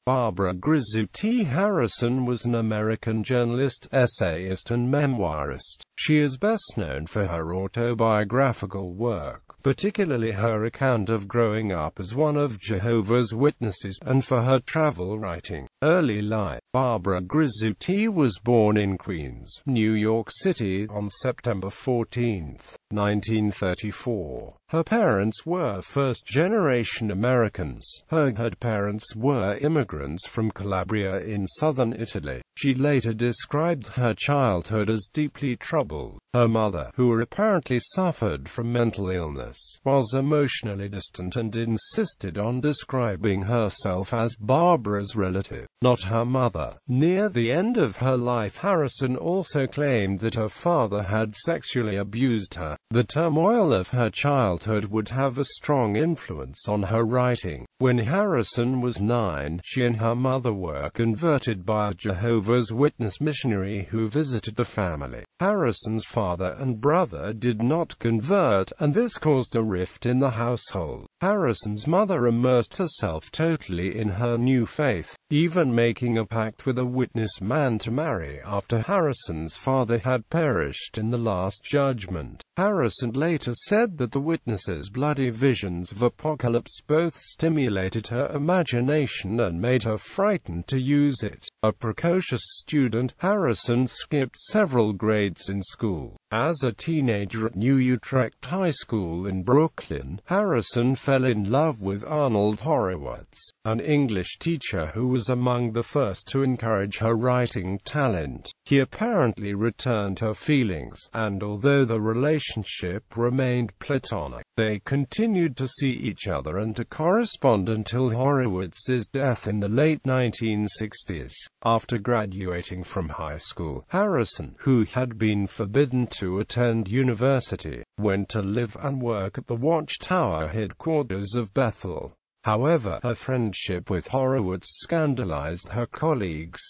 Barbara Grizzuti Harrison was an American journalist, essayist and memoirist. She is best known for her autobiographical work, particularly her account of growing up as one of Jehovah's Witnesses, and for her travel writing. Early life. Barbara Grizzuti was born in Queens, New York City, on September 14, 1934. Her parents were first-generation Americans. Her parents were immigrants from Calabria in southern Italy. She later described her childhood as deeply troubled. Her mother, who apparently suffered from mental illness, was emotionally distant and insisted on describing herself as Barbara's relative, not her mother. Near the end of her life, Harrison also claimed that her father had sexually abused her. The turmoil of her childhood would have a strong influence on her writing. When Harrison was 9, she and her mother were converted by a Jehovah's Witness missionary who visited the family. Harrison's father and brother did not convert, and this caused a rift in the household. Harrison's mother immersed herself totally in her new faith, even making a pact with a witness man to marry after Harrison's father had perished in the Last Judgment. Harrison later said that the witness's bloody visions of apocalypse both stimulated her imagination and made her frightened to use it. A precocious student, Harrison skipped several grades in school. As a teenager at New Utrecht High School in Brooklyn, Harrison fell in love with Arnold Horowitz, an English teacher who was among the first to encourage her writing talent. He apparently returned her feelings, and although the relationship remained platonic, they continued to see each other and to correspond until Horowitz's death in the late 1960s. After graduating from high school, Harrison, who had been forbidden to attend university, went to live and work at the Watchtower headquarters of Bethel. However, her friendship with Horowitz scandalized her colleagues.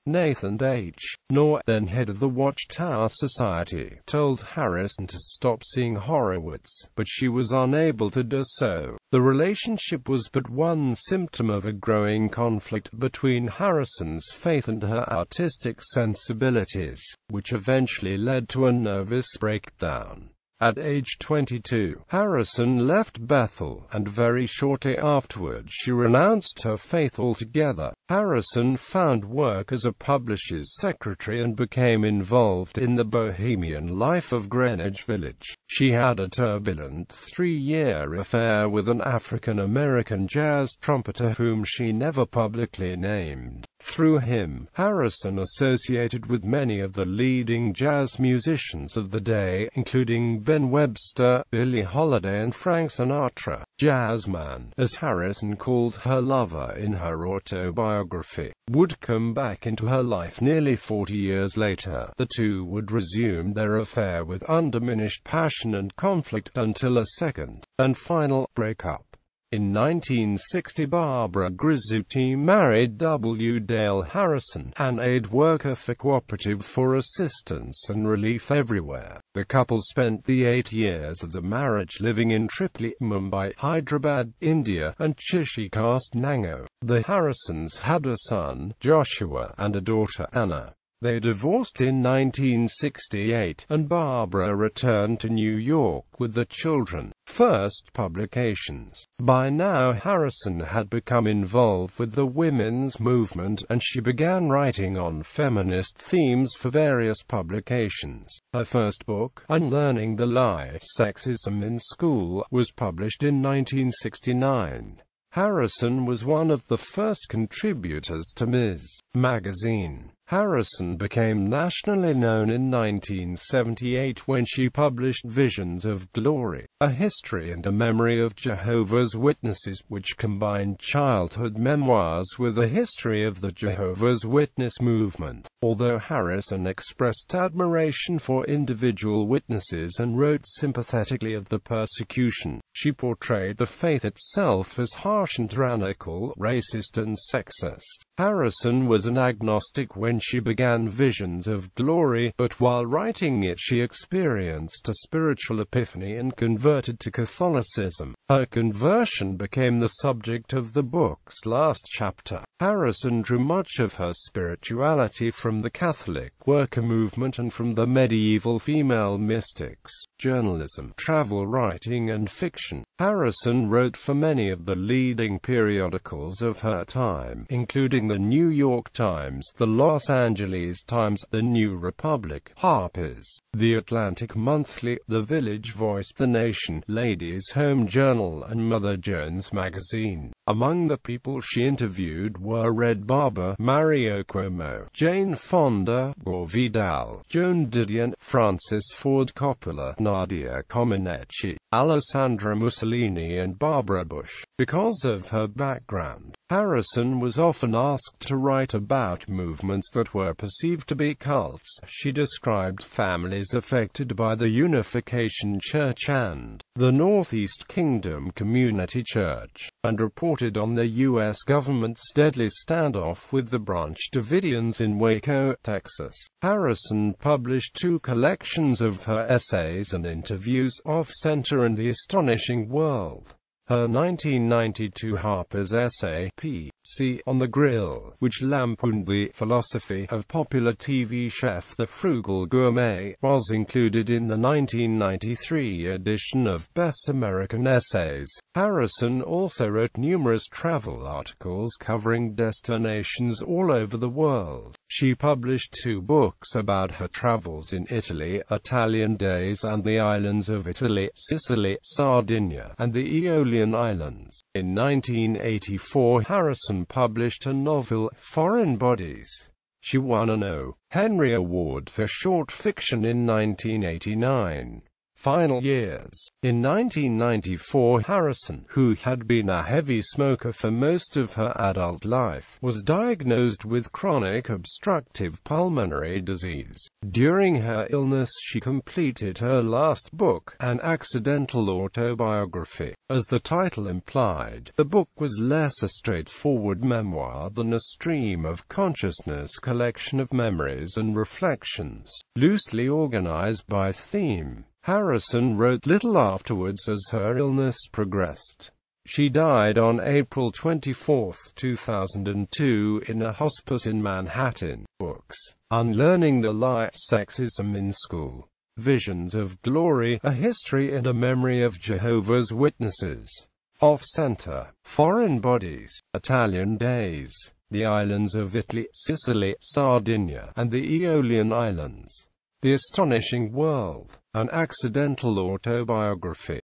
Nathan H. Knorr, then head of the Watchtower Society, told Harrison to stop seeing Horowitz, but she was unable to do so. The relationship was but one symptom of a growing conflict between Harrison's faith and her artistic sensibilities, which eventually led to a nervous breakdown. At age 22, Harrison left Bethel, and very shortly afterward she renounced her faith altogether. Harrison found work as a publisher's secretary and became involved in the bohemian life of Greenwich Village. She had a turbulent 3-year affair with an African-American jazz trumpeter whom she never publicly named. Through him, Harrison associated with many of the leading jazz musicians of the day, including Ben Webster, Billie Holiday and Frank Sinatra. Jazzman, as Harrison called her lover in her autobiography, would come back into her life nearly 40 years later. The two would resume their affair with undiminished passion and conflict until a second, and final, breakup. In 1960, Barbara Grizzuti married W. Dale Harrison, an aid worker for Cooperative for Assistance and Relief Everywhere. The couple spent the 8 years of the marriage living in Tripoli, Mumbai, Hyderabad, India, and Chichikast-Nango. The Harrisons had a son, Joshua, and a daughter, Anna. They divorced in 1968, and Barbara returned to New York with the children. First publications. By now Harrison had become involved with the women's movement, and she began writing on feminist themes for various publications. Her first book, Unlearning the Lie, Sexism in School, was published in 1969. Harrison was one of the first contributors to Ms. magazine. Harrison became nationally known in 1978 when she published Visions of Glory, A History and a Memory of Jehovah's Witnesses, which combined childhood memoirs with a history of the Jehovah's Witness movement. Although Harrison expressed admiration for individual witnesses and wrote sympathetically of the persecution, she portrayed the faith itself as harsh and tyrannical, racist and sexist. Harrison was an agnostic when she began Visions of Glory, but while writing it she experienced a spiritual epiphany and converted to Catholicism. Her conversion became the subject of the book's last chapter. Harrison drew much of her spirituality from the Catholic worker movement and from the medieval female mystics, journalism, travel writing and fiction. Harrison wrote for many of the leading periodicals of her time, including the New York Times, the Los Angeles Times, the New Republic, Harper's, the Atlantic Monthly, the Village Voice, the Nation, Ladies' Home Journal, and Mother Jones magazine. Among the people she interviewed were Red Barber, Mario Cuomo, Jane Fonda, Gore Vidal, Joan Didion, Francis Ford Coppola, Nadia Comaneci, Alessandra Mussolini and Barbara Bush. Because of her background, Harrison was often asked to write about movements that were perceived to be cults. She described families affected by the Unification Church and the Northeast Kingdom Community Church, and reported on the U.S. government's deadly standoff with the Branch Davidians in Waco, Texas. Harrison published 2 collections of her essays and interviews, Off-Center and The Astonishing World. Her 1992 Harper's essay, P.C. on the Grill, which lampooned the philosophy of popular TV chef The Frugal Gourmet, was included in the 1993 edition of Best American Essays. Harrison also wrote numerous travel articles covering destinations all over the world. She published 2 books about her travels in Italy, Italian Days and the Islands of Italy, Sicily, Sardinia, and the Aeolian Islands. In 1984, Harrison published a novel, Foreign Bodies. She won an O. Henry Award for short fiction in 1989. Final years. In 1994, Harrison, who had been a heavy smoker for most of her adult life, was diagnosed with chronic obstructive pulmonary disease. During her illness she completed her last book, An Accidental Autobiography. As the title implied, the book was less a straightforward memoir than a stream of consciousness collection of memories and reflections, loosely organized by theme. Harrison wrote little afterwards as her illness progressed. She died on April 24, 2002, in a hospice in Manhattan. Books: Unlearning the Lie, Sexism in School, Visions of Glory, A History and a Memory of Jehovah's Witnesses, Off-Center, Foreign Bodies, Italian Days, The Islands of Italy, Sicily, Sardinia, and the Aeolian Islands, The Astonishing World, An Accidental Autobiography.